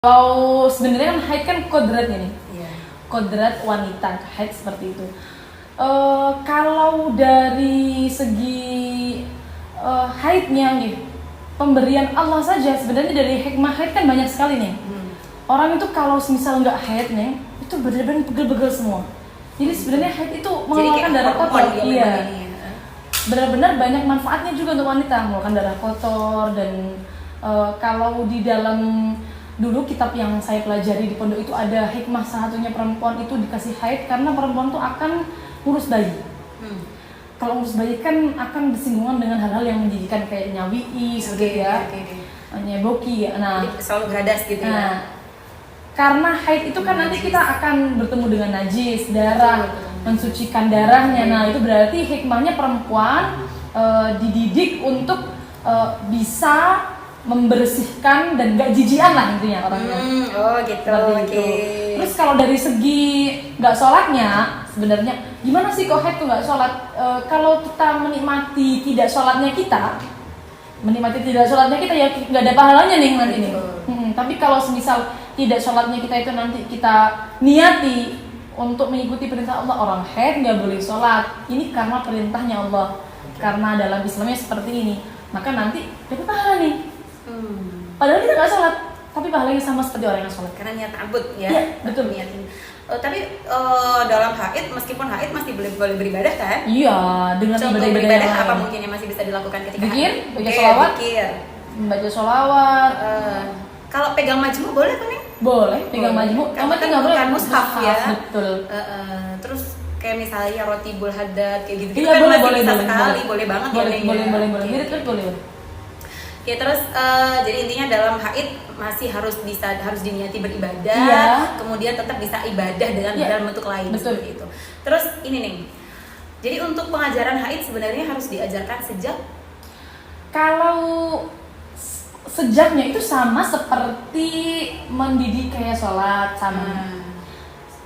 Kalau sebenarnya kan haid kan kodratnya nih, Iya. kodrat wanita haid seperti itu. Kalau dari segi haidnya nih, pemberian Allah saja sebenarnya dari hikmah haid kan banyak sekali nih. Orang itu kalau misal nggak haid nih, itu benar-benar pegel-pegel semua. Jadi sebenarnya haid itu mengeluarkan darah kotor, iya. Benar-benar banyak manfaatnya juga untuk wanita, mengeluarkan darah kotor dan kalau di dalam dulu kitab yang saya pelajari di pondok itu ada hikmah salah satunya perempuan itu dikasih haid karena perempuan tuh akan ngurus bayi. Kalau ngurus bayi kan akan bersinggungan dengan hal-hal yang menjijikan kayak nyawii, seperti ya, nyeboki. Nah, jadi selalu beradas gitu ya. Nah, karena haid itu kan nanti kita akan bertemu dengan najis, darah, mensucikan darahnya. Nah, itu berarti hikmahnya perempuan dididik untuk bisa membersihkan dan gak jijian lah intinya orangnya. Oh gitu. Okay. Terus kalau dari segi gak sholatnya sebenarnya gimana sih kok haid tuh gak sholat? Kalau kita menikmati tidak sholatnya kita ya gak ada pahalanya nih nanti nih. Tapi kalau semisal tidak sholatnya kita itu nanti kita niati untuk mengikuti perintah Allah, orang haid gak boleh sholat. Ini karena perintahnya Allah. Karena dalam Islamnya seperti ini. Maka nanti dapat pahala nih. Padahal kita nggak sholat, tapi pahalanya sama seperti orang yang sholat. Karena niat abud ya. Iya, betul. Niatin. Tapi dalam haid, meskipun haid masih boleh beribadah kan? Iya, dengan contoh ibadah beribadah apa mungkin yang masih bisa dilakukan ketika haid? Baca sholawat. Membaca sholawat. Kalau pegang majmu boleh kan nih? Boleh, pegang majmu. Kamu kan nggak boleh mushaf ya. Betul. Terus kayak misalnya roti bul haddad kayak gitu. Iya, kan boleh, masih boleh, bisa boleh, sekali, boleh banget boleh, ya. Boleh. Mirip kan boleh. Ya terus jadi intinya dalam haid masih harus diniati beribadah, iya. Kemudian tetap bisa ibadah dengan dalam bentuk lain. Betul. Seperti itu. Terus ini nih, jadi untuk pengajaran haid sebenarnya harus diajarkan sejak kalau sejaknya itu sama seperti mendidik kayak sholat sama.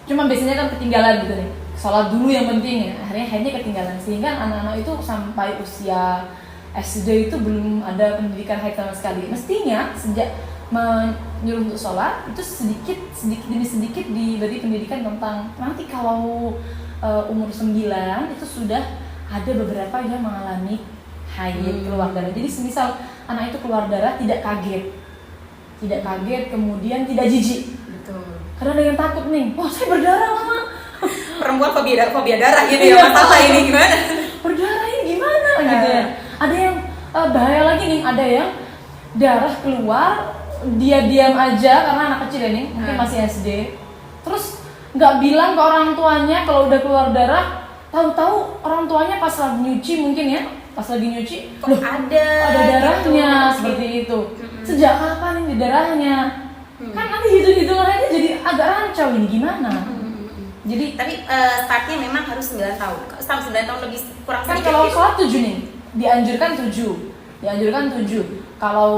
Cuma biasanya kan ketinggalan gitu nih. Sholat dulu yang penting ya, akhirnya haidnya ketinggalan sehingga anak-anak itu sampai usia SD itu belum ada pendidikan haid sama sekali. Mestinya sejak menyuruh untuk sholat itu sedikit demi sedikit diberi pendidikan tentang nanti kalau umur 9 itu sudah ada beberapa yang mengalami haid keluar darah. Jadi semisal anak itu keluar darah tidak kaget kemudian tidak jijik. Betul. Karena ada yang takut nih, wah saya berdarah mama. Perempuan fobia darah gitu ya, masalah ini gimana? Berdarah ini gimana gitu ya. Ada yang bahaya lagi nih, ada yang darah keluar dia diam aja karena anak kecil ini mungkin masih SD. Terus nggak bilang ke orang tuanya kalau udah keluar darah, tahu-tahu orang tuanya pas lagi nyuci mungkin ya, pas lagi nyuci kok ada darahnya gitu. Seperti itu. Sejak kapan ini darahnya? Kan nanti hitung-hitungan aja jadi agak rancau ini gimana? Jadi tapi startnya memang harus 9 tahun. Sampai 9 tahun lebih kurang kan sedikit. kalau sholat 7 nih, dianjurkan 7. Kalau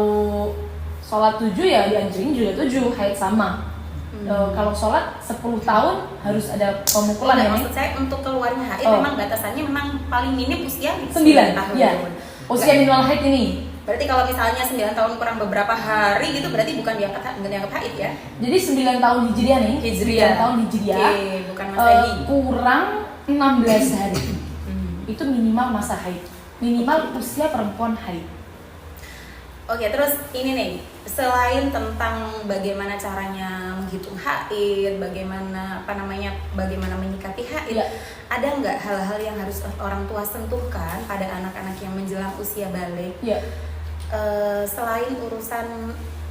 sholat 7 ya dianjurin juga 7, haid sama. Kalau sholat 10 tahun harus ada pemukulan ya. Maksud saya untuk keluarnya haid memang batasannya memang paling minim usia 9 tahun. Ya. Usia minimal haid ini. Berarti kalau misalnya 9 tahun kurang beberapa hari gitu berarti bukan dianggap haid ya? Jadi 9 tahun Hijriah nih. 9 tahun Hijriah. Oke, bukan Masehi. Kurang 16 hari. Itu minimal masa haid. Minimal usia perempuan haid. Oke, terus ini nih, selain tentang bagaimana caranya menghitung haid, bagaimana menyikapi haid, ada nggak hal-hal yang harus orang tua sentuhkan pada anak-anak yang menjelang usia balik? Selain urusan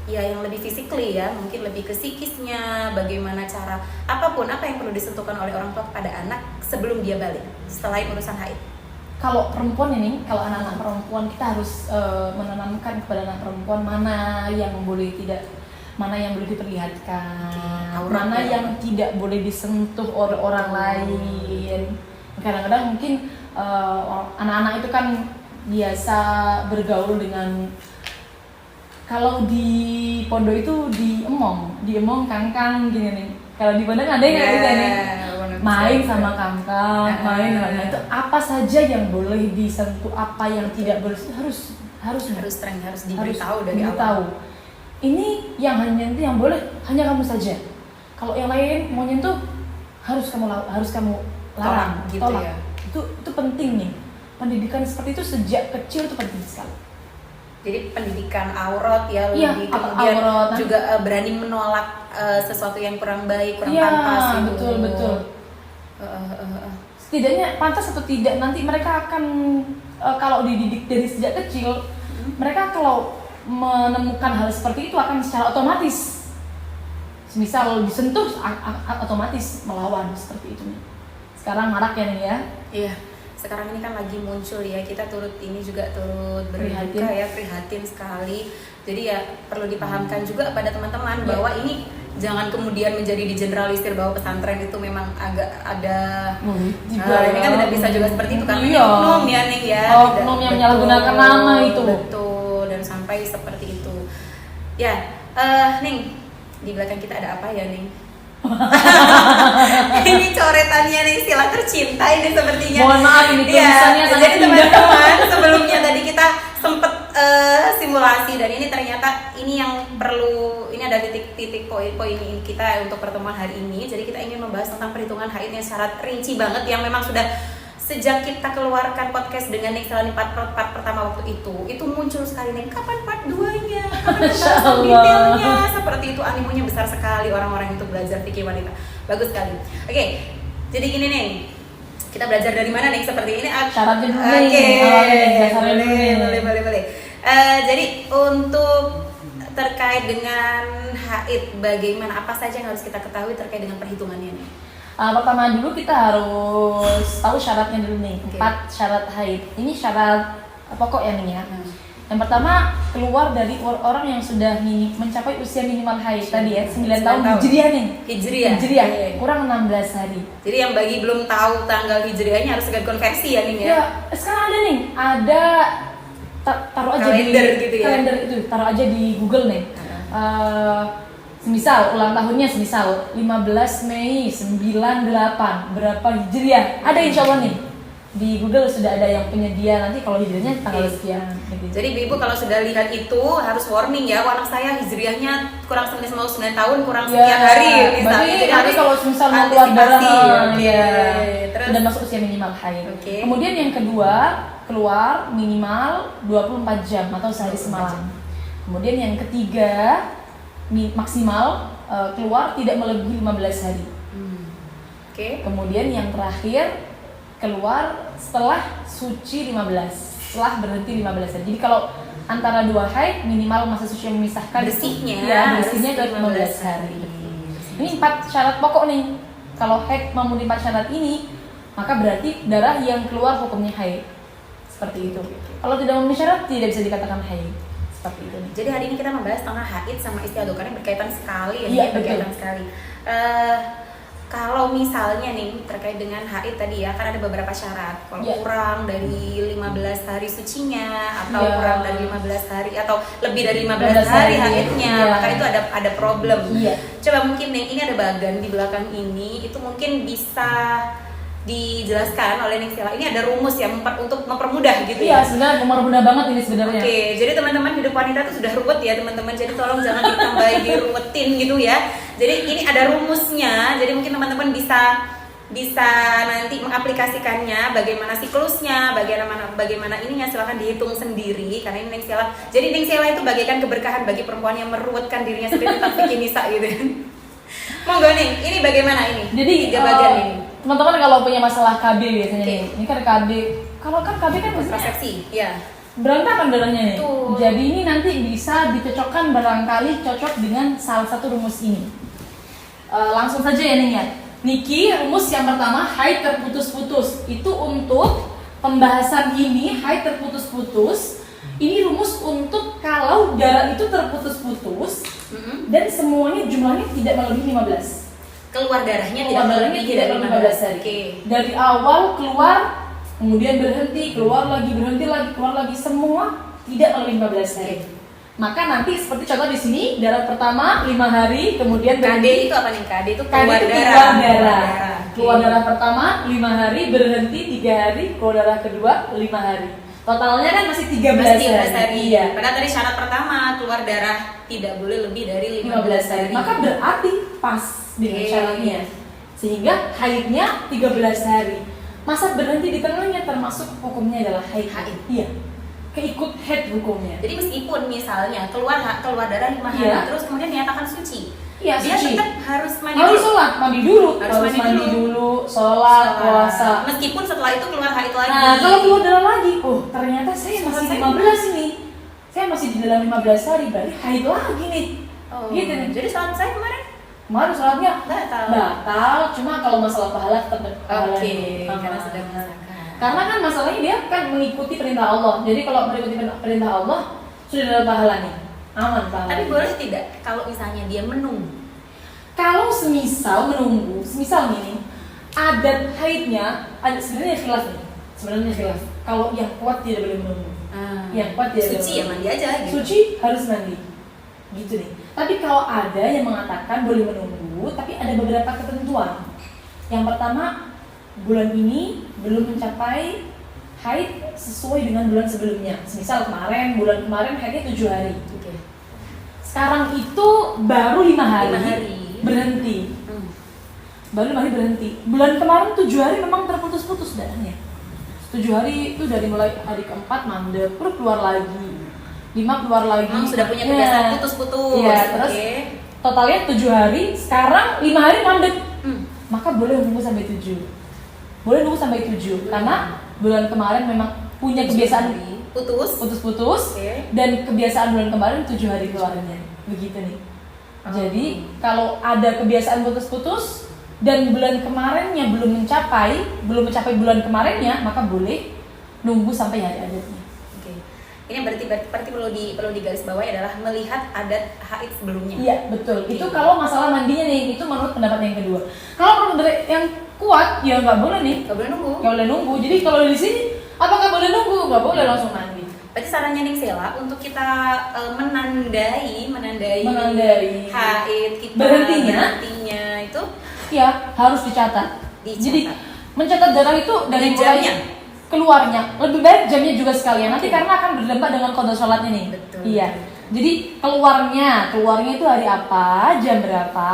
ya yang lebih physically ya, mungkin lebih ke psikisnya, bagaimana cara apapun apa yang perlu disentuhkan oleh orang tua kepada anak sebelum dia balik, selain urusan haid. Kalau perempuan ini, kalau anak-anak perempuan kita harus menanamkan kepada anak perempuan mana yang boleh diperlihatkan, mana yang tidak boleh disentuh oleh orang lain. Kadang-kadang mungkin anak-anak itu kan biasa bergaul dengan, kalau di pondok itu diemong kangkang gini nih. Kalau di pondok ada yang kayak gitu nih. Main sama kangkang, itu apa saja yang boleh disentuh, apa yang tidak boleh harus diberitahu dari awal. ini yang hanya nyentuh yang boleh hanya kamu saja. Kalau yang lain mau nyentuh harus kamu larang, Tolak, gitu tolak. ya. Itu penting nih. Pendidikan seperti itu sejak kecil itu penting sekali. Jadi pendidikan aurat ya, Iya, lebih kemudian aurat. juga berani menolak sesuatu yang kurang baik, kurang Iya, pantas gitu. betul. Setidaknya pantas atau tidak nanti mereka akan kalau dididik dari sejak kecil, mereka kalau menemukan hal seperti itu akan secara otomatis, misal disentuh otomatis melawan seperti itu nih. Sekarang marak ya nih ya. Iya. Sekarang ini kan lagi muncul ya, kita turut berduka Prihatin. ya, prihatin sekali. Jadi ya perlu dipahamkan juga pada teman-teman bahwa ini jangan kemudian menjadi digeneralisir bahwa pesantren itu memang agak ada ini kan tidak bisa juga seperti itu kan. Iya. Oknum ya Ning ya. Oknum yang menyalahgunakan nama itu. Betul, dan sampai seperti itu. Ya, Ning, di belakang kita ada apa ya Ning? Ini coretannya nih Sila tercinta ini sepertinya. Mohon maaf ini tulisannya ya, sangat jadi indah. teman-teman sebelumnya tadi kita sempet simulasi dan ini ternyata ini yang perlu, ini ada titik-titik poin-poin ini kita untuk pertemuan hari ini. Jadi kita ingin membahas tentang perhitungan haid yang syarat rinci banget yang memang sudah sejak kita keluarkan podcast dengan Ning Sila part pertama waktu itu muncul sekali nih, kapan part 2-nya, kapan pembahasan detailnya, seperti itu. Animonya besar sekali orang-orang itu belajar fikih wanita, bagus sekali. Oke, jadi gini nih, kita belajar dari mana nih seperti ini? Syaratnya dulu nih, boleh. Jadi untuk terkait dengan haid, bagaimana, apa saja yang harus kita ketahui terkait dengan perhitungannya nih? Pertama dulu kita harus tahu syaratnya dulu nih. 4 syarat haid. Ini syarat pokok ya nih ya. Yang pertama, keluar dari orang yang sudah mencapai usia minimal haid tadi ya, 9 tahun hijriah nih. Hijriah. Kurang 16 hari. Jadi yang bagi belum tahu tanggal hijriahnya harus segera konversi ya nih ya. Ya, sekarang ada nih. Ada taruh aja kalender di gitu ya. Kalender itu taruh aja di Google nih. Semisal ulang tahunnya 15 Mei 98 berapa hijriah, ada insya Allah nih di Google sudah ada yang penyedia nanti kalau hijriahnya tanggal sekian gitu. Jadi ibu kalau sudah lihat itu harus warning ya, anak saya hijriahnya kurang 9 tahun kurang sekian hari misalnya. Jadi nanti kalau misal mau keluar darah terus sudah masuk usia minimal haid. Okay. Kemudian yang kedua, keluar minimal 24 jam atau sehari semalam. Kemudian yang ketiga, maksimal keluar tidak melebihi 15 hari. Kemudian yang terakhir, keluar setelah suci 15, setelah berhenti 15 hari. Jadi kalau antara 2 haid minimal masa suci yang memisahkan bersihnya itu 15 hari. Ini 4 syarat pokok nih. Kalau haid memenuhi 4 syarat ini, maka berarti darah yang keluar hukumnya haid. Seperti itu. Kalau tidak memenuhi syarat tidak bisa dikatakan haid. Seperti itu nih. Jadi hari ini kita membahas tentang haid sama istiadah karena berkaitan sekali ya, berkaitan sekali. Kalau misalnya nih terkait dengan haid tadi ya, kan ada beberapa syarat. Kalau kurang dari 15 hari sucinya atau kurang dari 15 hari atau lebih dari 15 hari haidnya, maka itu ada problem. Coba mungkin nih, ini ada bagan di belakang ini, itu mungkin bisa dijelaskan oleh Ning Sila. Ini ada rumus ya untuk mempermudah gitu ya. Iya, sebenarnya mempermudah banget ini sebenarnya. Oke, jadi teman-teman hidup wanita itu sudah ruwet ya teman-teman. Jadi tolong jangan ditambahin diruwetin gitu ya. Jadi ini ada rumusnya. Jadi mungkin teman-teman bisa nanti mengaplikasikannya, bagaimana siklusnya, bagaimana ininya, silahkan dihitung sendiri karena ini Ning Sila. Jadi Ning Sila itu bagaikan keberkahan bagi perempuan yang meruwetkan dirinya sendiri tentang fikih nisa gitu kan. Monggo nih, ini bagaimana ini? Jadi 3 bagian ini. Teman-teman kalau punya masalah KB biasanya nih, ini kan KB. Kalau kan KB kan kontrasepsi, ya. Berantakan darahnya nih. Betul. Jadi ini nanti bisa dicocokkan barangkali cocok dengan salah satu rumus ini. Langsung saja ya Ning ya. Niki, rumus yang pertama haid terputus-putus. Itu untuk pembahasan ini haid terputus-putus. Ini rumus untuk kalau darah itu terputus-putus dan semuanya jumlahnya tidak melebihi 15. Keluar darahnya tidak melebihi 15 hari. Dari awal keluar, kemudian berhenti, keluar lagi, berhenti lagi, keluar lagi, semua tidak melebihi 15 hari. Maka nanti seperti contoh di sini, darah pertama 5 hari, kemudian berhenti. KD itu apa nih? KD itu keluar darah. Keluar darah pertama 5 hari, berhenti 3 hari, keluar darah kedua 5 hari. Totalnya kan masih 13 hari. Iya. Padahal tadi syarat pertama keluar darah tidak boleh lebih dari 15 hari. Maka berarti pas dengan syaratnya. Sehingga haidnya 13 hari. Masa berhenti di tengahnya termasuk hukumnya adalah haid. Iya. Keikut haid hukumnya. Jadi meskipun misalnya keluar darah 5 hari terus kemudian dinyatakan suci. Iya, dia suci. tetap harus mandi harus dulu. sholat, mandi dulu, Harus mandi dulu, sholat, puasa. Meskipun setelah itu keluar haid lagi. Nah, kalau keluar darah lagi, oh ternyata saya masih 15 ini. Saya masih di dalam 15 hari, berarti haid lagi nih. Oh, gitu nih. Jadi sholat saya kemarin sholatnya batal. Cuma kalau masalah pahala tetap karena sudah mengerjakan. Karena kan masalahnya dia kan mengikuti perintah Allah. Jadi kalau mengikuti perintah Allah sudah ada pahala nih. Aman pahala. Tapi boleh tidak kalau misalnya dia menunggu? Kalau semisal menunggu, semisal nih adat haidnya ada sebenarnya khilaf nih. Sebenarnya khilaf. Kalau yang kuat tidak boleh menunggu. Yang kuat tidak suci ya mandi aja gitu. Suci harus mandi. Gitu nih. Tapi kalau ada yang mengatakan boleh menunggu, tapi ada beberapa ketentuan. Yang pertama, bulan ini belum mencapai haid sesuai dengan bulan sebelumnya. Misal bulan kemarin haidnya 7 hari. Okay. Sekarang itu baru 5 hari. Berhenti. Baru 5 hari berhenti. Bulan kemarin 7 hari memang terputus-putus darahnya. 7 hari itu dari mulai hari keempat mandek, terus keluar lagi. 5 keluar lagi. Sudah punya kebiasaan putus-putus. Iya, terus totalnya 7 hari, sekarang 5 hari mandek. Maka boleh nunggu sampai 7. Boleh nunggu sampai 7 karena bulan kemarin memang punya kebiasaan putus-putus dan kebiasaan bulan kemarin 7 hari keluarnya. Begitu nih. Jadi kalau ada kebiasaan putus-putus dan bulan kemarinnya belum mencapai bulan kemarinnya, maka boleh nunggu sampai hari adatnya. Ini berarti perlu digarisbawahi adalah melihat adat haid sebelumnya. Iya, betul. Itu kalau masalah mandinya nih, itu menurut pendapat yang kedua. Kalau menurut yang kuat, ya nggak boleh nih. Nggak boleh nunggu. Jadi kalau di sini, apakah boleh nunggu? Nggak boleh, langsung mandi. Berarti sarannya Ning Sela untuk kita menandai haid kita berhentinya itu ya harus dicatat. Jadi mencatat darah itu dari mulai keluarnya, lebih baik jamnya juga sekalian. Nanti karena akan berdampak dengan qada sholatnya nih. Betul. Iya. Jadi keluarnya itu hari apa, jam berapa.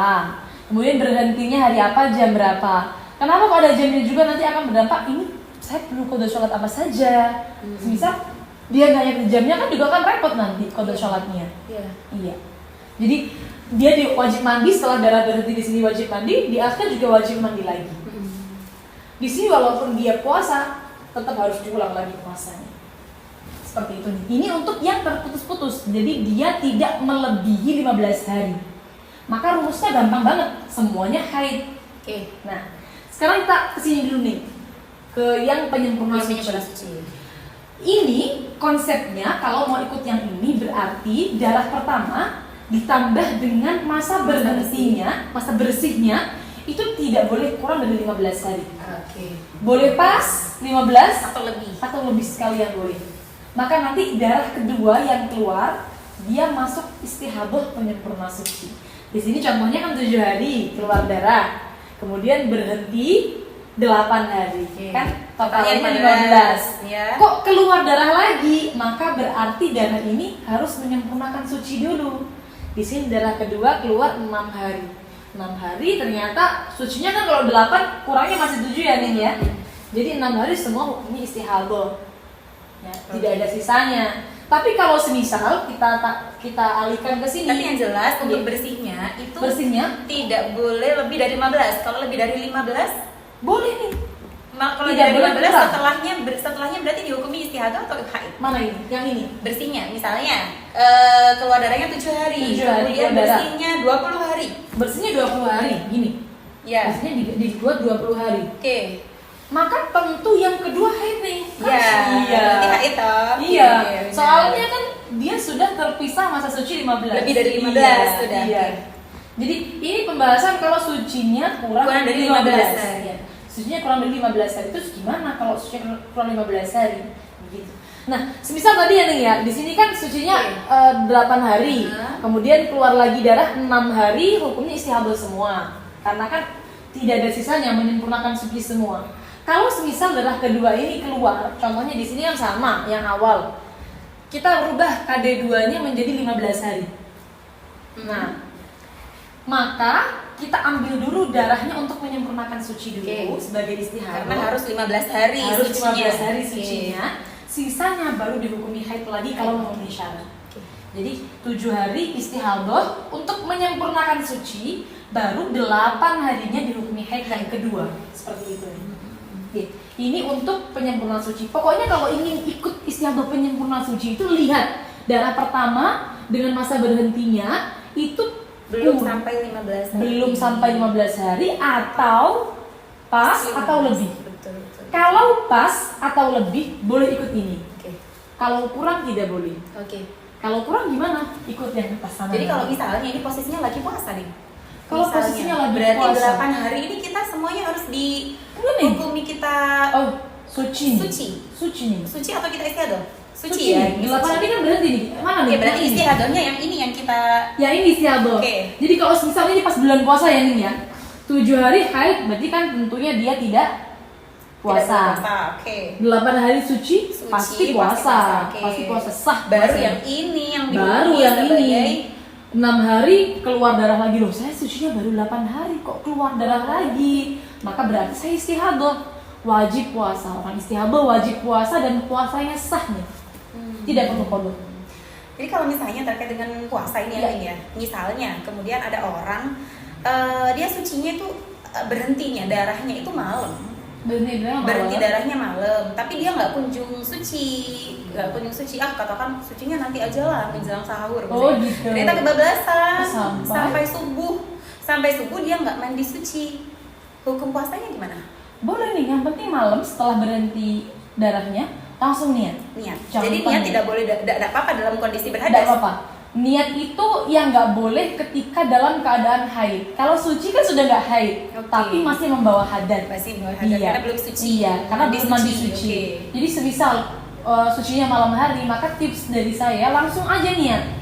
Kemudian berhentinya hari apa, jam berapa. Kenapa kalau ada jamnya juga nanti akan berdampak ini saya perlu qada sholat apa saja. Misal dia nggak ngerti jamnya kan juga kan repot nanti qada sholatnya. Iya. Jadi dia wajib mandi setelah darah berhenti di sini wajib mandi, di akhir juga wajib mandi lagi. Di sini walaupun dia puasa tetap harus diulang lagi puasanya. Seperti itu nih. Ini untuk yang terputus-putus. Jadi dia tidak melebihi 15 hari. Maka rumusnya gampang banget. Semuanya haid. Nah, sekarang kita kesini dulu nih. Ke yang penyempurna suci. Ini konsepnya kalau mau ikut yang ini berarti darah pertama ditambah dengan masa berhentinya, masa bersihnya itu tidak boleh kurang dari 15 hari. Boleh pas 15 atau lebih sekalian boleh. Maka nanti darah kedua yang keluar dia masuk istihadah penyempurna suci. Di sini contohnya kan 7 hari keluar darah, kemudian berhenti 8 hari, kan totalnya 15. Kok keluar darah lagi? Maka berarti darah ini harus menyempurnakan suci dulu. Di sini darah kedua keluar 6 hari. 6 hari ternyata sucinya kan kalau 8 kurangnya masih 7 ya nih ya. Jadi 6 hari semua hukumnya istihadah. Ya, tidak ada sisanya. Tapi kalau semisal kita alihkan ke sini. Tapi yang jelas untuk bersihnya itu tidak boleh lebih dari 15. Kalau lebih dari 15 boleh nih. Kalau tidak dari 15 setelahnya berarti dihukumi istihadah atau haid? Mana ini? Yang ini. Bersihnya misalnya keluar darahnya 7 hari. 7 hari kemudian bersihnya 20 hari. Bersihnya 20 hari, gini. Ya. Bersihnya dibuat 20 hari. Maka tentu yang kedua haid nih. Iya. Berarti haid toh. Iya. Soalnya kan dia sudah terpisah masa suci 15. Lebih dari 15 sudah. Iya. Jadi ini pembahasan kalau sucinya kurang dari 15 hari. Sucinya kurang dari 15 hari. Terus gimana kalau sucinya kurang 15 hari? Begitu. Nah, semisal tadi ya nih ya, di sini kan sucinya 8 hari. Kemudian keluar lagi darah 6 hari, hukumnya istihadah semua. Karena kan tidak ada sisanya menyempurnakan suci semua. Kalau semisal darah kedua ini keluar, contohnya di sini kan sama yang awal. Kita rubah KD2-nya menjadi 15 hari. Nah, maka kita ambil dulu darahnya untuk menyempurnakan suci dulu sebagai istihadah. Karena harus 15 hari harus sucinya. 15 hari sucinya. Sisanya baru dihukumi haid lagi kalau memenuhi syarat. Jadi 7 hari istihadah untuk menyempurnakan suci, baru 8 harinya dihukumi haid yang kedua. Seperti itu. Ini untuk penyempurnaan suci. Pokoknya kalau ingin ikut istihadah penyempurnaan suci itu lihat darah pertama dengan masa berhentinya itu Belum sampai 15 hari. Belum sampai 15 hari atau pas atau lebih. Betul. Kalau pas atau lebih boleh ikut ini. Oke. Kalau kurang tidak boleh. Oke. Kalau kurang gimana? Ikut yang pas sama. Jadi kalau misalnya ini posisinya lagi puasa nih. Kalau Misalnya, posisinya lagi berarti puasa. 8 hari ini kita semuanya harus Enggak nih. dihukumi kita Oh, suci. Suci. nih. Suci atau kita istiadah? Suci ya. Di 8 hari kan berhenti nih. Mana nih? Oke, berarti Yang ini. istihadahnya yang ini yang kita Ya ini istiadah. Oke. Jadi kalau misalnya ini pas bulan puasa ya nih ya. 7 hari haid berarti kan tentunya dia tidak puasa. tidak berpuasa. Oke. 8 hari suci, pasti puasa. Oke. Pasti puasa sah. Baru puasa. yang ini yang Baru dihukumi yang sebagai ini 6 hari keluar darah lagi loh. Saya sucinya baru 8 hari kok keluar darah lagi. Maka berarti saya istihadah. Wajib puasa. Orang istihadah wajib puasa dan puasanya sah nih. Tidak perlu kodok. Jadi kalau misalnya terkait dengan puasa ini ya, misalnya kemudian ada orang dia sucinya itu berhentinya darahnya itu malam, berhenti darahnya malam, tapi dia nggak kunjung suci, katakan sucinya nanti aja lah menjelang sahur. Oh gitu. Ternyata kebablasan Sampai sampai subuh dia nggak mandi suci. Hukum puasanya gimana? Boleh nih, yang penting malam setelah berhenti darahnya langsung niat. Jangan Jadi niat tidak boleh, tidak apa-apa dalam kondisi berhadas. Tidak apa-apa. Niat itu yang nggak boleh ketika dalam keadaan haid. Kalau suci kan sudah nggak haid, tapi masih membawa hadas. Masih membawa hadas karena belum suci. Iya, karena belum mandi suci. Okay. Jadi semisal sucinya malam hari, maka tips dari saya langsung aja niat.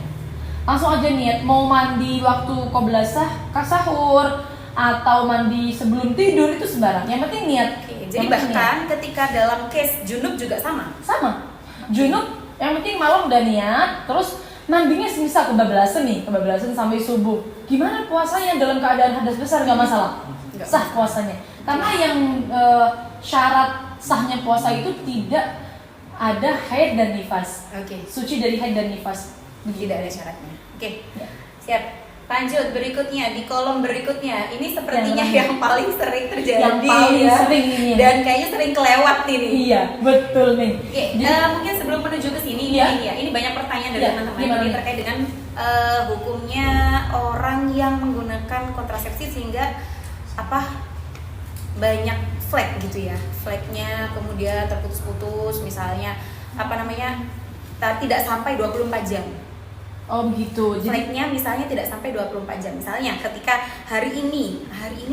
Langsung aja niat mau mandi waktu qoblasah, sahur atau mandi sebelum tidur itu sembarang. Yang penting niat. Jadi bahkan ketika dalam case junub juga sama? Sama. Junub yang penting malam udah niat, terus mandinya semisal kebablasan sampai subuh. Gimana puasanya dalam keadaan hadas besar nggak masalah? Sah puasanya. Karena yang syarat sahnya puasa itu tidak ada haid dan nifas. Suci dari haid dan nifas. Tidak ada syaratnya. Siap. Lanjut berikutnya di kolom berikutnya ini sepertinya yang paling sering terjadi yang paling sering ini dan kayaknya sering kelewat ini. Iya betul nih. Mungkin sebelum menuju ke sini ini banyak pertanyaan dari teman-teman ini terkait dengan hukumnya orang yang menggunakan kontrasepsi sehingga banyak flek gitu ya, fleknya kemudian terputus-putus misalnya tidak sampai 24 jam. Oh begitu. Fleknya misalnya tidak sampai 24 jam. Misalnya ketika hari ini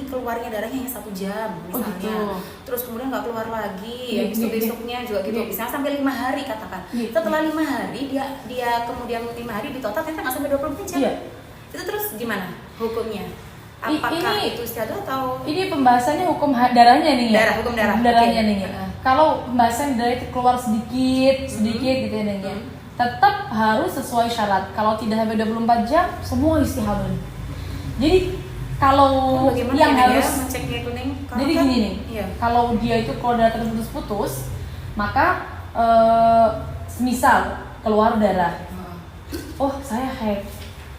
keluarnya darahnya hanya 1 jam misalnya. Terus kemudian nggak keluar lagi, besoknya juga gitu. Misalnya sampai 5 hari katakan. Setelah 5 hari dia kemudian 5 hari di total ternyata nggak sampai 24 jam. Itu terus gimana hukumnya? Apakah itu istiadah atau ini pembahasannya hukum darahnya nih ya? Hukum darah. Darahnya nih ya. Kalau pembahasan darah itu keluar sedikit gitu ya nih ya. Tetap harus sesuai syarat. Kalau tidak sampai 24 jam, semua istihadah. Jadi kalau yang harus ngeceknya itu nih. Jadi gini nih. Kalau dia itu keluar darah terputus-putus, maka semisal keluar darah. Oh, saya haid.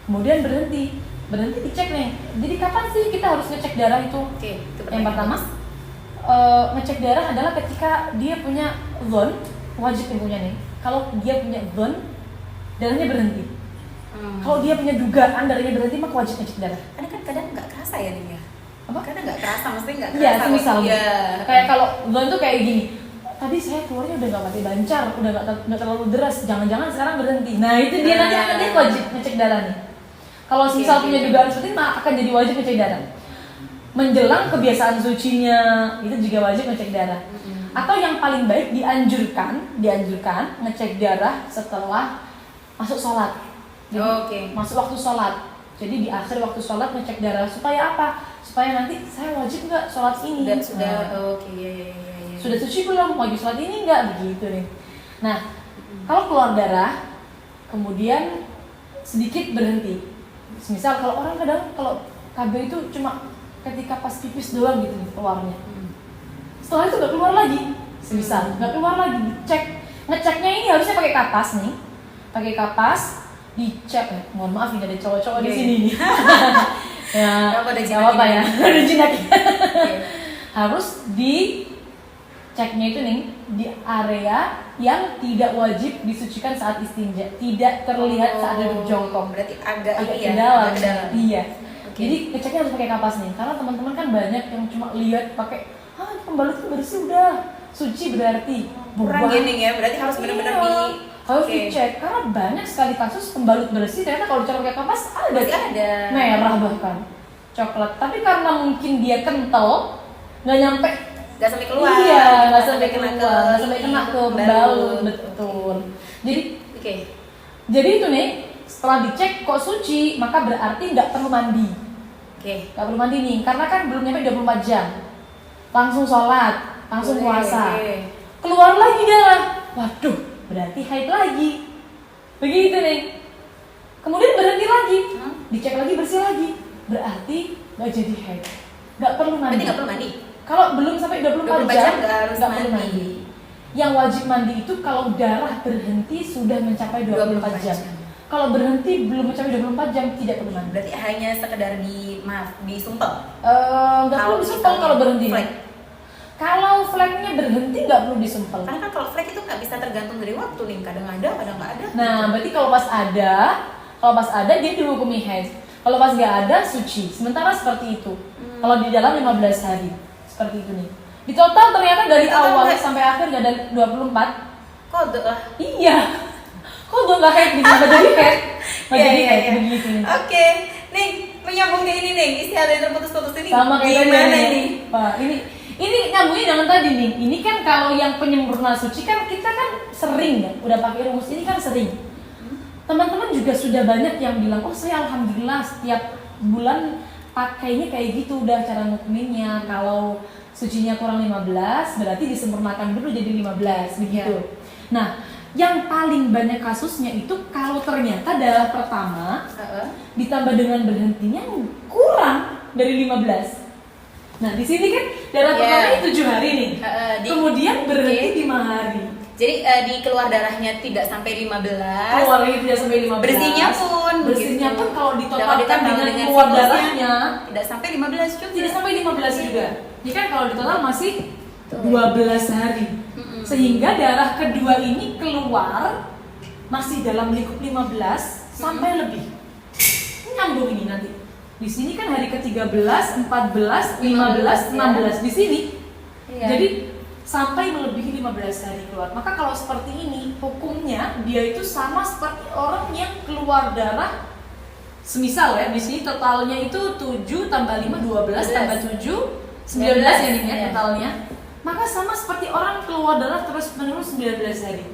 Kemudian berhenti dicek nih. Jadi kapan sih kita harus ngecek darah itu? Yang pertama, ngecek darah adalah ketika dia punya zon, wajib punya nih. Kalau dia punya zon, darahnya berhenti. Kalau dia punya dugaan darahnya berhenti, maka wajib ngecek darah. Karena kan kadang nggak kerasa ya nih ya. Karena nggak kerasa, maksudnya nggak kerasa. Iya, semisal. Kayak kalau zon tuh kayak gini. Tadi saya keluarnya udah nggak mati bancar, udah nggak terlalu deras. Jangan-jangan sekarang berhenti. Nah itu dia nanti wajib ngecek darah nih. Kalau semisal punya dugaan seperti itu, akan jadi wajib ngecek darah. Menjelang kebiasaan sucinya, itu juga wajib ngecek darah. Atau yang paling baik dianjurkan ngecek darah setelah masuk sholat. Masuk waktu sholat. Jadi di akhir waktu sholat ngecek darah supaya apa? Supaya nanti saya wajib nggak sholat ini. Sudah suci belum? Wajib sholat ini enggak? Begitu nih. Nah, kalau keluar darah, kemudian sedikit berhenti. Misal kalau orang kadang kalau KB itu cuma ketika pas pipis doang gitu nih keluarnya. Setelah itu nggak keluar lagi. Semisal nggak keluar lagi, ngeceknya ini harusnya pakai kapas nih. Pakai kapas, dicek. Mohon maaf ini ada cowok-cowok di sini nih. Ya, nggak apa ya, ada jinak. Harus diceknya itu nih di area yang tidak wajib disucikan saat istinja, tidak terlihat saat duduk jongkok. Berarti agak ke dalam. Iya. Okay. Jadi ngeceknya harus pakai kapas nih, karena teman-teman kan banyak yang cuma lihat pakai, pembalut itu bersih udah, suci berarti. Kurang gini ya, berarti harus benar-benar harus dicek, karena banyak sekali kasus pembalut bersih ternyata kalau dicek pakai kapas ada merah bahkan coklat, tapi karena mungkin dia kental nggak nyampe, nggak sampai keluar, nggak sampai kena ke pembalut, betul. Jadi itu nih, setelah dicek kok suci, maka berarti nggak perlu mandi. Nggak perlu mandi nih, karena kan belum nyampe 24 jam, langsung sholat, langsung puasa, keluar lagi darah, waduh, berarti haid lagi, begitu nih. Kemudian berhenti lagi, dicek lagi bersih lagi, berarti nggak jadi haid, nggak perlu mandi. Berarti nggak perlu mandi. Kalau belum sampai 24 jam nggak perlu mandi. Yang wajib mandi itu kalau darah berhenti sudah mencapai 24 jam. Kalau berhenti belum mencapai 24 jam tidak perlu mandi. Berarti hanya sekedar disumpel. Nggak perlu disumpel kalau berhenti. Kalau flagnya berhenti nggak perlu disumpel. Karena kan kalau flag itu nggak bisa tergantung dari waktu nih, kadang ada, kadang nggak ada. Nah, berarti kalau pas ada dia dihukumi haid. Kalau pas nggak ada suci. Sementara seperti itu. Kalau di dalam 15 hari seperti itu nih. Di total ternyata dari awal sampai akhir nggak ada 24. Kode lah. Iya. Kok udah nggak haid, nggak jadi haid, nggak jadi haid begitu. Oke, nih menyambung ke ini nih, istiadat yang terputus-putus ini. Sama kayak gimana ini? Pak, ini nyambungnya dengan tadi nih. Ini kan kalau yang penyempurna suci kan kita kan sering ya, udah pakai rumus ini kan sering. Teman-teman juga sudah banyak yang bilang, oh saya alhamdulillah setiap bulan pakainya kayak gitu, udah cara ngukuminnya. Kalau sucinya kurang 15, berarti disempurnakan dulu jadi 15 begitu. Nah, yang paling banyak kasusnya itu kalau ternyata darah pertama ditambah dengan berhentinya kurang dari 15. Nah, di sini kan darah pertama 7 hari nih. Kemudian berhenti 5 hari. Jadi di keluar darahnya tidak sampai 15. Keluarnya tidak sampai 15. Bersihnya pun kalau ditotalkan dengan keluar darahnya tidak sampai 15 juga. Tidak sampai 15 juga. Jadi kan kalau ditotal masih 12 hari. Sehingga darah kedua ini keluar masih dalam lingkup 15 sampai lebih. Nyambung ini nanti. Di sini kan hari ke-13, 14, 15, 16 di sini. Jadi sampai melebihi 15 hari keluar. Maka kalau seperti ini, hukumnya dia itu sama seperti orang yang keluar darah. Semisal ya, di sini totalnya itu 7 tambah 5 12 tambah 7 19 ya nih ya totalnya. Maka sama seperti orang keluar darah terus menerus 19 hari.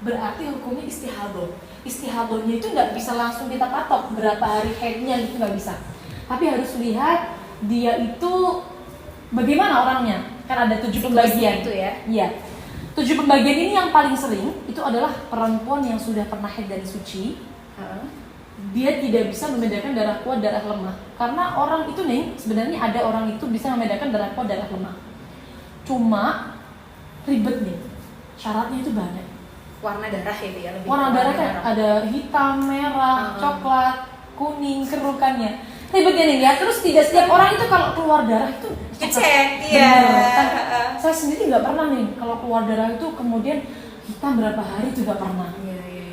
Berarti hukumnya istihadah. Istihadahnya itu nggak bisa langsung kita patok berapa hari haidnya gitu, nggak bisa. Tapi harus lihat dia itu bagaimana orangnya. Kan ada 7 pembagian itu ya. Iya. 7 pembagian ini yang paling sering itu adalah perempuan yang sudah pernah haid dan suci. Dia tidak bisa membedakan darah kuat darah lemah. Karena orang itu nih sebenarnya ada orang itu bisa membedakan darah kuat darah lemah. Cuma ribet nih, syaratnya itu banyak. Warna darah itu ya, lebih warna darah kan ada hitam, merah, coklat, kuning, kerukannya. Ribetnya nih ya, terus tidak setiap orang itu kalau keluar darah itu dicek, saya sendiri nggak pernah nih kalau keluar darah itu kemudian hitam berapa hari itu nggak pernah.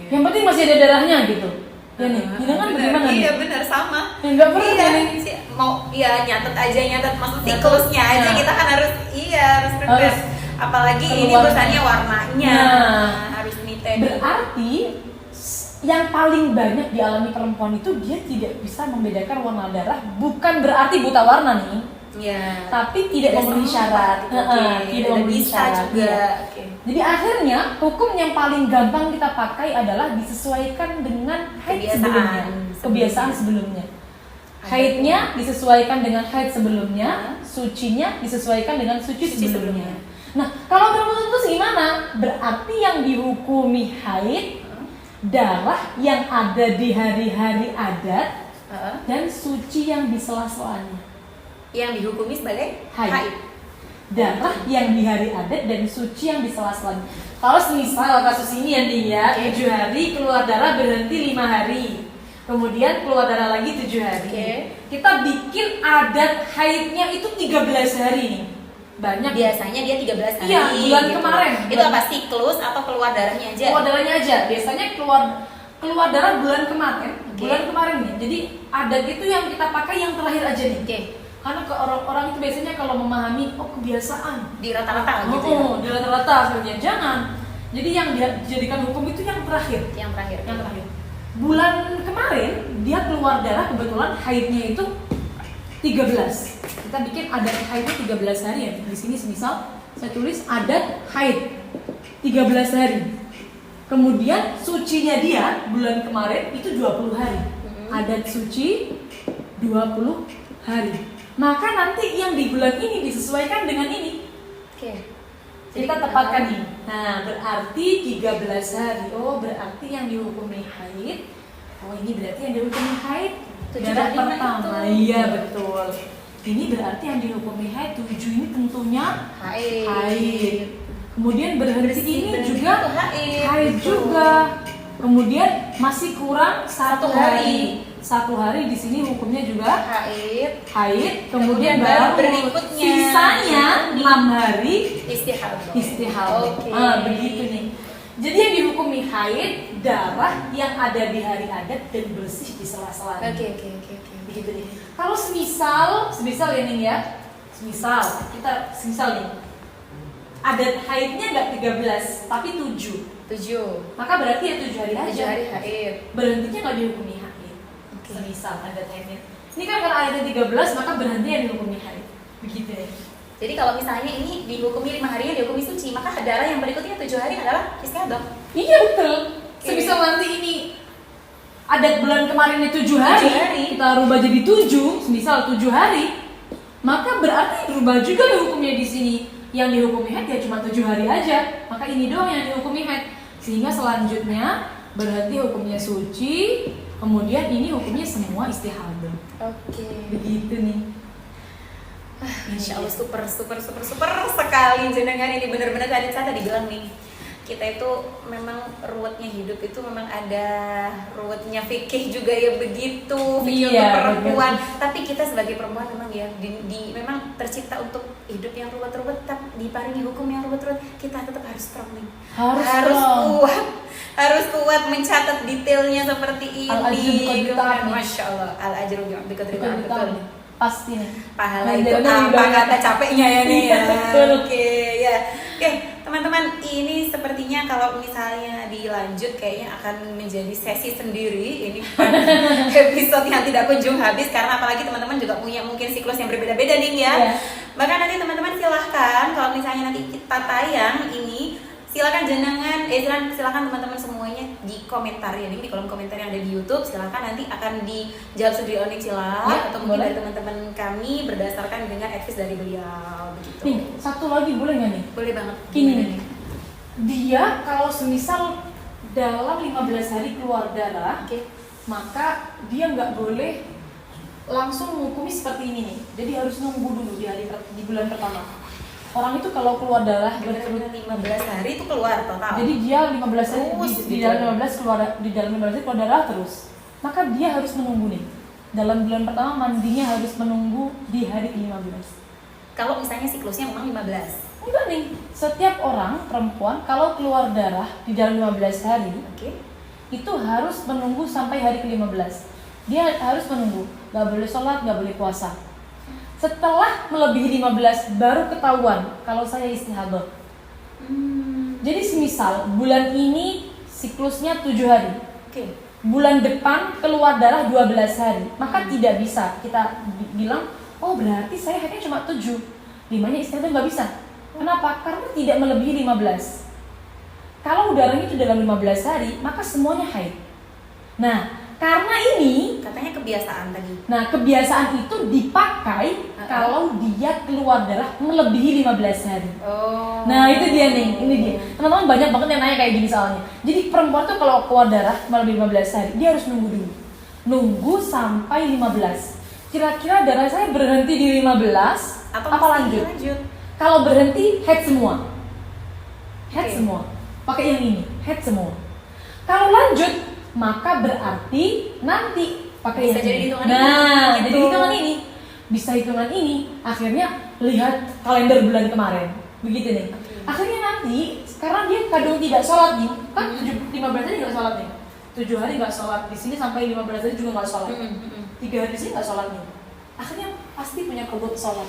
Yang penting masih ada darahnya gitu. Ya nih, kan bagaimana nih? Iya benar sama. Nggak pernah nih. Mau nyatet maksud siklusnya aja kita kan harus prepare. Apalagi ini urusannya warnanya. Harus nite. Berarti yang paling banyak dialami perempuan itu dia tidak bisa membedakan warna darah, bukan berarti buta warna nih. Iya. Tapi tidak memenuhi syarat. Tidak memenuhi syarat juga. Jadi akhirnya hukum yang paling gampang kita pakai adalah disesuaikan dengan haid sebelumnya, kebiasaan sebelumnya. Haidnya disesuaikan dengan haid sebelumnya, sucinya disesuaikan dengan suci sebelumnya. Nah, kalau terputus gimana? Berarti yang dihukumi haid darah yang ada di hari-hari adat dan suci yang di sela-selanya. Yang dihukumi sebagai haid. Darah yang di hari adat dan suci yang di sela-selanya. Kalau misal kasus ini ya 7 hari keluar darah berhenti 5 hari. Kemudian keluar darah lagi 7 hari. Kita bikin adat haidnya itu 13 hari nih. Banyak. Biasanya dia 13 hari. Iya, bulan gitu. kemarin. Itu apa, siklus atau keluar darahnya aja? Keluar darahnya aja. Biasanya keluar darah bulan kemarin. Bulan kemarin nih. Jadi adat itu yang kita pakai yang terakhir aja nih. Karena ke orang-orang itu biasanya kalau memahami kebiasaan di rata-rata gitu ya. Di rata-rata sebenarnya jangan. Jadi yang dijadikan hukum itu yang terakhir. Yang terakhir. Bulan kemarin dia keluar darah kebetulan haidnya itu 13. Kita bikin adat haidnya 13 hari ya. Di sini semisal saya tulis adat haid 13 hari. Kemudian sucinya dia bulan kemarin itu 20 hari. Adat suci 20 hari. Maka nanti yang di bulan ini disesuaikan dengan ini. Kita tepatkan ini. Nah, berarti 13 hari. Oh, berarti yang dihukumi haid. Oh, ini berarti yang dihukumi haid darah pertama. Iya, betul. Ini berarti yang dihukumi haid 7 ini tentunya haid. Kemudian berhenti ini juga haid juga. Kemudian masih kurang 1 hari. 1 hari di sini hukumnya juga haid. Kemudian baru berikutnya sisanya 6 hari istihadah. Begitu nih. Jadi yang dihukumi haid darah yang ada di hari adat dan bersih di sela-selanya. Begitu nih. Kalau semisal ini ya. Semisal nih. Adat haidnya nggak 13 tapi 7. Maka berarti ya 7 hari aja. 7 hari haid. Berhentinya nggak dihukumi haid. Semisal adat haidnya. Ini kan karena adatnya 13 maka berhenti yang dihukumi haid. Begitu ya. Jadi kalau misalnya ini dihukumi 5 harinya dihukumi suci, maka darah yang berikutnya 7 hari adalah istihadah. Iya betul. Semisal nanti ini adat bulan kemarinnya 7 hari, kita rubah jadi 7, semisal 7 hari, maka berarti berubah juga ya hukumnya di sini. Yang dihukumi haid ya cuma 7 hari aja. Maka ini doang yang dihukumi haid. Sehingga selanjutnya berarti hukumnya suci, kemudian ini hukumnya semua istihadah. Begitu nih. Insya Allah super sekali jenengan ini, benar-benar tadi bilang nih, kita itu memang ruwetnya hidup itu memang ada ruwetnya fikih juga ya begitu, fikih untuk perempuan. Tapi kita sebagai perempuan memang ya memang tercipta untuk hidup yang ruwet-ruwet, tapi diparingi hukum yang ruwet-ruwet, kita tetap harus strong nih. Harus kuat mencatat detailnya seperti ini. Masya Allah, al-ajru biqadri ta'am. Pasti nih. Pahala itu apa kata capeknya ya nih ya. Oke, teman-teman, ini sepertinya kalau misalnya dilanjut kayaknya akan menjadi sesi sendiri. Ini episode yang tidak kunjung habis karena apalagi teman-teman juga punya mungkin siklus yang berbeda-beda nih ya. Bahkan nanti teman-teman silahkan kalau misalnya nanti kita tayang ini, silakan silakan teman-teman semuanya di komentar ya, di kolom komentar yang ada di YouTube, silakan nanti akan dijawab sendiri oleh Cila atau mungkin dari teman-teman kami berdasarkan dengan advice dari beliau begitu. Nih, satu lagi boleh nggak nih? Boleh banget. Gini nih. Dia kalau semisal dalam 15 hari keluar darah, maka dia nggak boleh langsung menghukumi seperti ini nih. Jadi harus nunggu dulu di bulan pertama. Orang itu kalau keluar darah benar-benar 15 hari itu keluar total. Jadi dia 15 hari di dalam 15 hari keluar darah terus. Maka dia harus menunggu nih. Dalam bulan pertama mandinya harus menunggu di hari ke-15. Kalau misalnya siklusnya memang 15. Enggak nih. Setiap orang perempuan kalau keluar darah di dalam 15 hari, itu harus menunggu sampai hari ke-15. Dia harus menunggu. Gak boleh sholat, gak boleh puasa. Setelah melebihi 15 baru ketahuan kalau saya istihadah. Jadi semisal bulan ini siklusnya 7 hari. Bulan depan keluar darah 12 hari. Maka tidak bisa kita bilang, oh berarti saya haidnya cuma 7. 5-nya istihadah nggak bisa. Kenapa? Karena tidak melebihi 15. Kalau darahnya itu dalam 15 hari, maka semuanya haid. Nah, karena ini, katanya kebiasaan tadi. nah kebiasaan itu dipakai kalau dia keluar darah melebihi 15 hari. Oh. Nah itu dia nih, ini dia. Teman-teman banyak banget yang nanya kayak gini soalnya. Jadi perempuan tuh kalau keluar darah melebihi 15 hari, dia harus nunggu dulu. Nunggu sampai 15. Kira-kira darah saya berhenti di 15 Atau apa lanjut? Kalau berhenti, head semua. Head Oke. semua. Pakai yang ini, head semua. Kalau lanjut, maka berarti nanti pakai Bisa yang jadi ini. hitungan Nah, ini, jadi gitu. hitungan ini. Bisa hitungan ini, akhirnya lihat kalender bulan kemarin. Begitu nih. Oke. Akhirnya nanti, karena dia kadang tidak sholat nih, kan 15 hari nggak sholat nih. 7 hari nggak sholat, di sini sampai 15 hari juga nggak sholat. 3 hari di sini nggak sholat nih. Akhirnya pasti punya kodok sholat.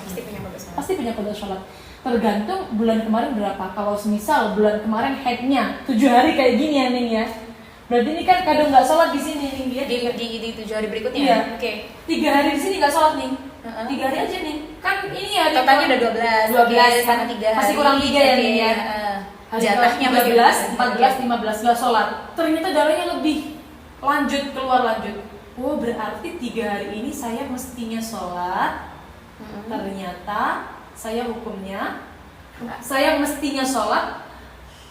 Pasti punya kodok sholat. Tergantung bulan kemarin berapa. Kalau semisal bulan kemarin headnya 7 hari kayak gini ya Ning ya. Berarti ini kan kadang nggak sholat di sini Ning dia. Di 7 hari berikutnya. Iya. Oke. 3 hari di sini nggak sholat nih. 3 hari aja nih. Kan ini ya. Totalnya udah 12. 12 sama 3 hari. Masih kurang 3 ya Ning ya. Hari Jatahnya masih 13, 14, 15 nggak sholat. Ternyata darahnya lebih. Lanjut, keluar lanjut. Oh berarti 3 hari ini saya mestinya sholat. Ternyata saya hukumnya, saya mestinya sholat.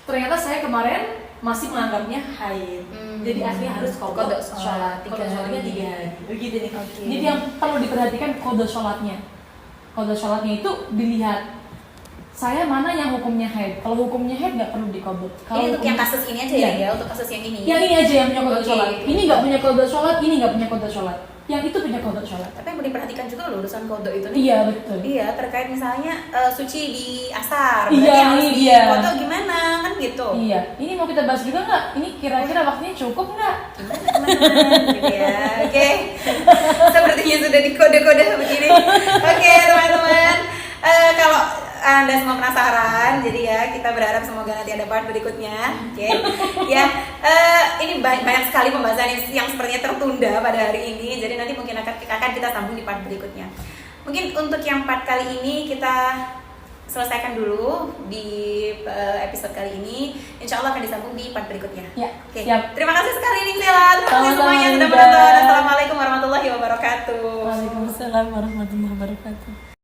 Ternyata saya kemarin masih menganggapnya haid. Jadi akhirnya harus kodok sholat. Kodok sholatnya 3 hari. Begitu nih. Oke. Jadi yang perlu diperhatikan kodok sholatnya. Kodok sholatnya itu dilihat. Saya mana yang hukumnya haid. Kalau hukumnya haid nggak perlu dikodok. Ini untuk yang kasus ini aja ya, Iya. untuk kasus yang ini. Yang ini aja yang punya kodok Oke, sholat. oke. Ini nggak punya kodok sholat. Ini nggak punya kodok sholat. Yang itu punya kodok sholat. Tapi yang perlu diperhatikan juga loh urusan kodok itu nih. Iya betul. Iya, terkait misalnya suci di asar. Iya, Berarti harus ini di dia. kodok gimana kan gitu. Iya, ini mau kita bahas juga nggak? Ini kira-kira waktunya cukup nggak? Gimana teman-teman gitu ya. Oke. Sepertinya sudah dikode-kode begini. Oke, teman-teman. Kalau Anda semua penasaran, jadi ya kita berharap semoga nanti ada part berikutnya. Oke. Ya, ini banyak sekali pembahasan yang sepertinya tertunda pada hari ini. Jadi nanti mungkin akan kita sambung di part berikutnya. Mungkin untuk yang part kali ini kita selesaikan dulu di episode kali ini. Insya Allah akan disambung di part berikutnya. Ya, Oke. siap. Terima kasih sekali nih Sela. Terima kasih Sama-sama, semuanya sudah Linda. menonton. Assalamualaikum warahmatullahi wabarakatuh. Waalaikumsalam warahmatullahi wabarakatuh.